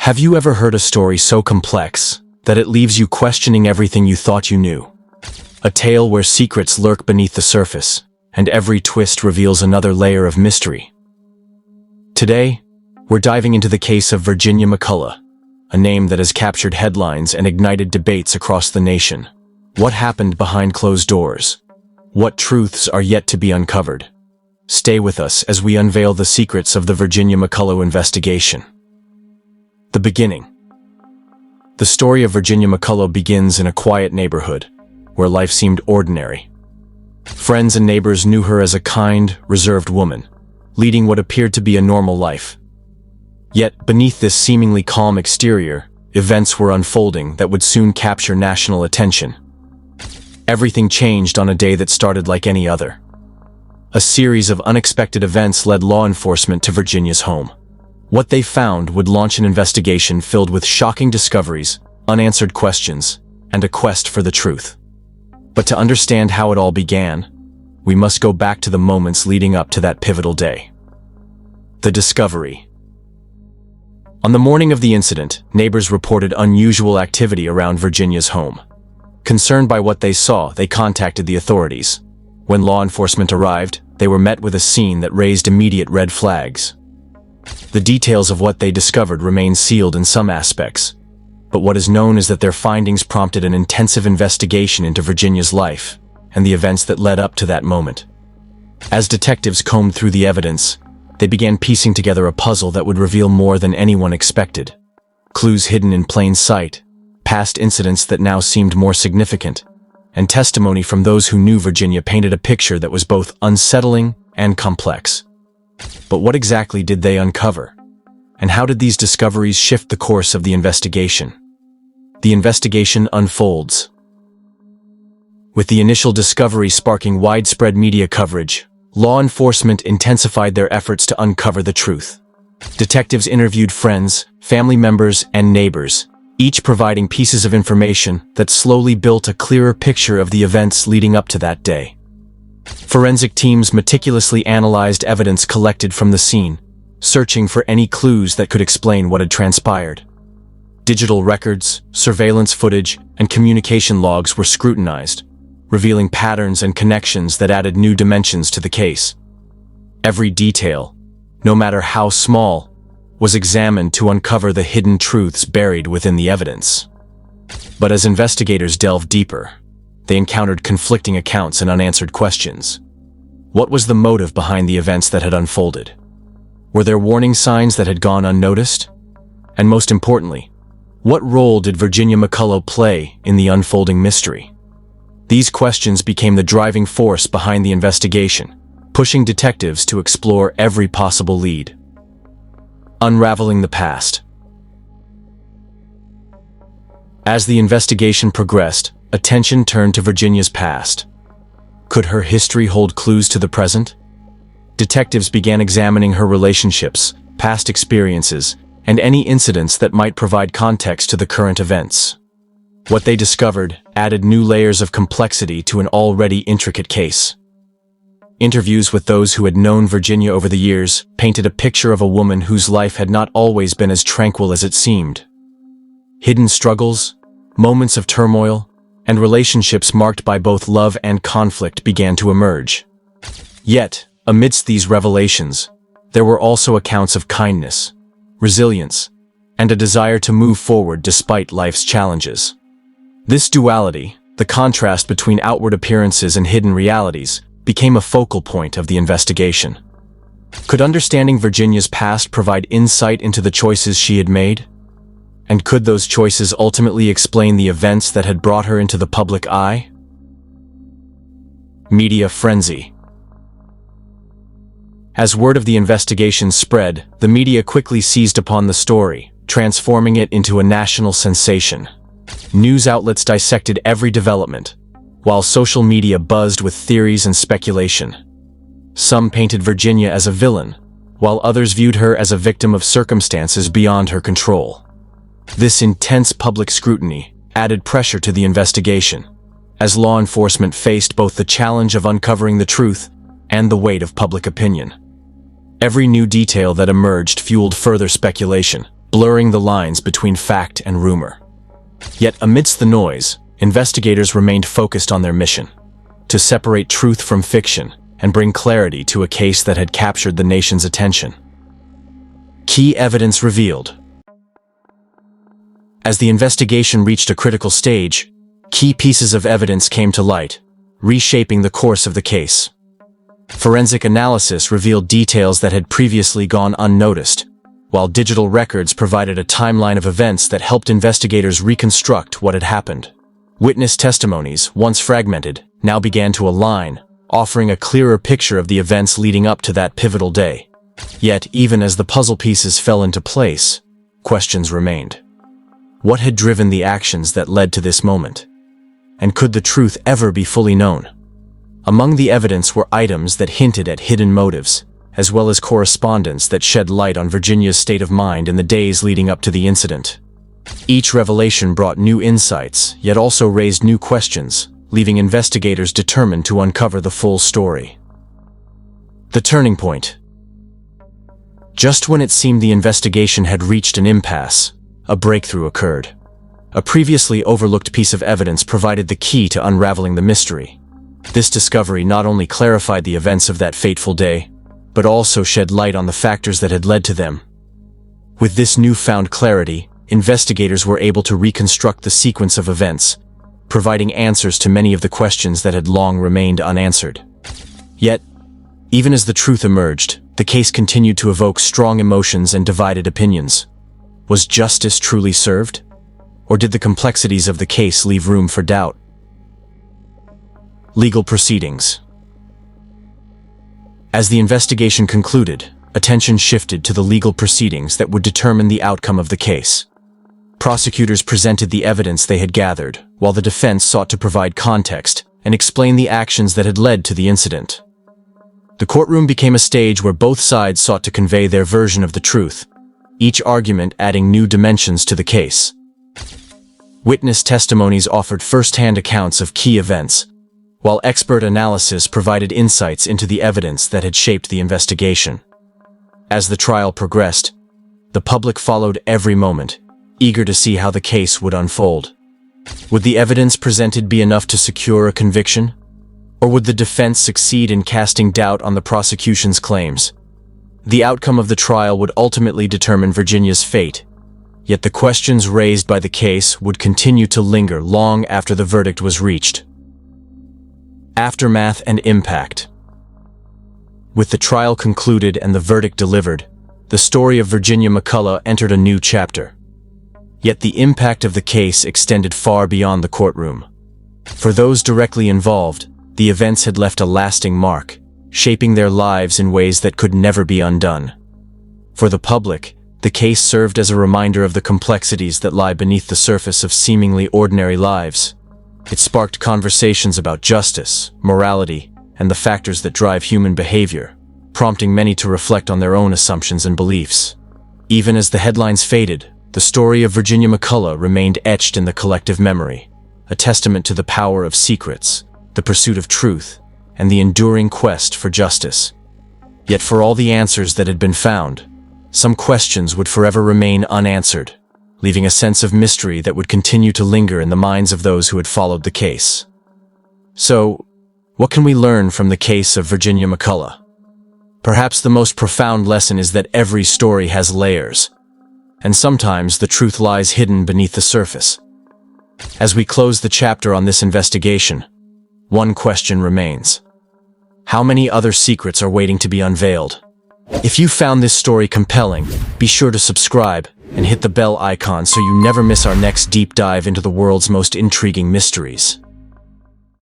Have you ever heard a story so complex that it leaves you questioning everything you thought you knew? A tale where secrets lurk beneath the surface, and every twist reveals another layer of mystery. Today, we're diving into the case of Virginia McCullough, a name that has captured headlines and ignited debates across the nation. What happened behind closed doors? What truths are yet to be uncovered? Stay with us as we unveil the secrets of the Virginia McCullough investigation. The beginning. The story of Virginia McCullough begins in a quiet neighborhood, where life seemed ordinary. Friends and neighbors knew her as a kind, reserved woman, leading what appeared to be a normal life. Yet, beneath this seemingly calm exterior, events were unfolding that would soon capture national attention. Everything changed on a day that started like any other. A series of unexpected events led law enforcement to Virginia's home. What they found would launch an investigation filled with shocking discoveries, unanswered questions, and a quest for the truth. But to understand how it all began, we must go back to the moments leading up to that pivotal day. The discovery. On the morning of the incident, neighbors reported unusual activity around Virginia's home. Concerned by what they saw, they contacted the authorities. When law enforcement arrived, they were met with a scene that raised immediate red flags. The details of what they discovered remain sealed in some aspects, but what is known is that their findings prompted an intensive investigation into Virginia's life and the events that led up to that moment. As detectives combed through the evidence, they began piecing together a puzzle that would reveal more than anyone expected. Clues hidden in plain sight, past incidents that now seemed more significant, and testimony from those who knew Virginia painted a picture that was both unsettling and complex. But what exactly did they uncover? And how did these discoveries shift the course of the investigation? The investigation unfolds. With the initial discovery sparking widespread media coverage, law enforcement intensified their efforts to uncover the truth. Detectives interviewed friends, family members, and neighbors, each providing pieces of information that slowly built a clearer picture of the events leading up to that day. Forensic teams meticulously analyzed evidence collected from the scene, searching for any clues that could explain what had transpired. Digital records, surveillance footage, and communication logs were scrutinized, revealing patterns and connections that added new dimensions to the case. Every detail, no matter how small, was examined to uncover the hidden truths buried within the evidence. But as investigators delved deeper, they encountered conflicting accounts and unanswered questions. What was the motive behind the events that had unfolded? Were there warning signs that had gone unnoticed? And most importantly, what role did Virginia McCullough play in the unfolding mystery? These questions became the driving force behind the investigation, pushing detectives to explore every possible lead. Unraveling the past. As the investigation progressed, attention turned to Virginia's past. Could her history hold clues to the present? Detectives began examining her relationships, past experiences, and any incidents that might provide context to the current events. What they discovered added new layers of complexity to an already intricate case. Interviews with those who had known Virginia over the years painted a picture of a woman whose life had not always been as tranquil as it seemed. Hidden struggles, moments of turmoil, and relationships marked by both love and conflict began to emerge. Yet, amidst these revelations, there were also accounts of kindness, resilience, and a desire to move forward despite life's challenges. This duality, the contrast between outward appearances and hidden realities, became a focal point of the investigation. Could understanding Virginia's past provide insight into the choices she had made? And could those choices ultimately explain the events that had brought her into the public eye? Media frenzy. As word of the investigation spread, the media quickly seized upon the story, transforming it into a national sensation. News outlets dissected every development, while social media buzzed with theories and speculation. Some painted Virginia as a villain, while others viewed her as a victim of circumstances beyond her control. This intense public scrutiny added pressure to the investigation, as law enforcement faced both the challenge of uncovering the truth and the weight of public opinion. Every new detail that emerged fueled further speculation, blurring the lines between fact and rumor. Yet amidst the noise, investigators remained focused on their mission: to separate truth from fiction and bring clarity to a case that had captured the nation's attention. Key evidence revealed. As the investigation reached a critical stage, key pieces of evidence came to light, reshaping the course of the case. Forensic analysis revealed details that had previously gone unnoticed, while digital records provided a timeline of events that helped investigators reconstruct what had happened. Witness testimonies, once fragmented, now began to align, offering a clearer picture of the events leading up to that pivotal day. Yet, even as the puzzle pieces fell into place, questions remained. What had driven the actions that led to this moment? And could the truth ever be fully known? Among the evidence were items that hinted at hidden motives, as well as correspondence that shed light on Virginia's state of mind in the days leading up to the incident. Each revelation brought new insights, yet also raised new questions, leaving investigators determined to uncover the full story. The turning point. Just when it seemed the investigation had reached an impasse, a breakthrough occurred. A previously overlooked piece of evidence provided the key to unraveling the mystery. This discovery not only clarified the events of that fateful day, but also shed light on the factors that had led to them. With this newfound clarity, investigators were able to reconstruct the sequence of events, providing answers to many of the questions that had long remained unanswered. Yet, even as the truth emerged, the case continued to evoke strong emotions and divided opinions. Was justice truly served? Or did the complexities of the case leave room for doubt? Legal proceedings. As the investigation concluded, attention shifted to the legal proceedings that would determine the outcome of the case. Prosecutors presented the evidence they had gathered, while the defense sought to provide context and explain the actions that had led to the incident. The courtroom became a stage where both sides sought to convey their version of the truth, each argument adding new dimensions to the case. Witness testimonies offered first-hand accounts of key events, while expert analysis provided insights into the evidence that had shaped the investigation. As the trial progressed, the public followed every moment, eager to see how the case would unfold. Would the evidence presented be enough to secure a conviction? Or would the defense succeed in casting doubt on the prosecution's claims? The outcome of the trial would ultimately determine Virginia's fate, yet the questions raised by the case would continue to linger long after the verdict was reached. Aftermath and impact. With the trial concluded and the verdict delivered, the story of Virginia McCullough entered a new chapter. Yet the impact of the case extended far beyond the courtroom. For those directly involved, the events had left a lasting mark, shaping their lives in ways that could never be undone. For the public, the case served as a reminder of the complexities that lie beneath the surface of seemingly ordinary lives. It sparked conversations about justice, morality, and the factors that drive human behavior, prompting many to reflect on their own assumptions and beliefs. Even as the headlines faded, the story of Virginia McCullough remained etched in the collective memory, a testament to the power of secrets, the pursuit of truth, and the enduring quest for justice. Yet for all the answers that had been found, some questions would forever remain unanswered, leaving a sense of mystery that would continue to linger in the minds of those who had followed the case. So, what can we learn from the case of Virginia McCullough? Perhaps the most profound lesson is that every story has layers, and sometimes the truth lies hidden beneath the surface. As we close the chapter on this investigation, one question remains. How many other secrets are waiting to be unveiled? If you found this story compelling, be sure to subscribe and hit the bell icon so you never miss our next deep dive into the world's most intriguing mysteries.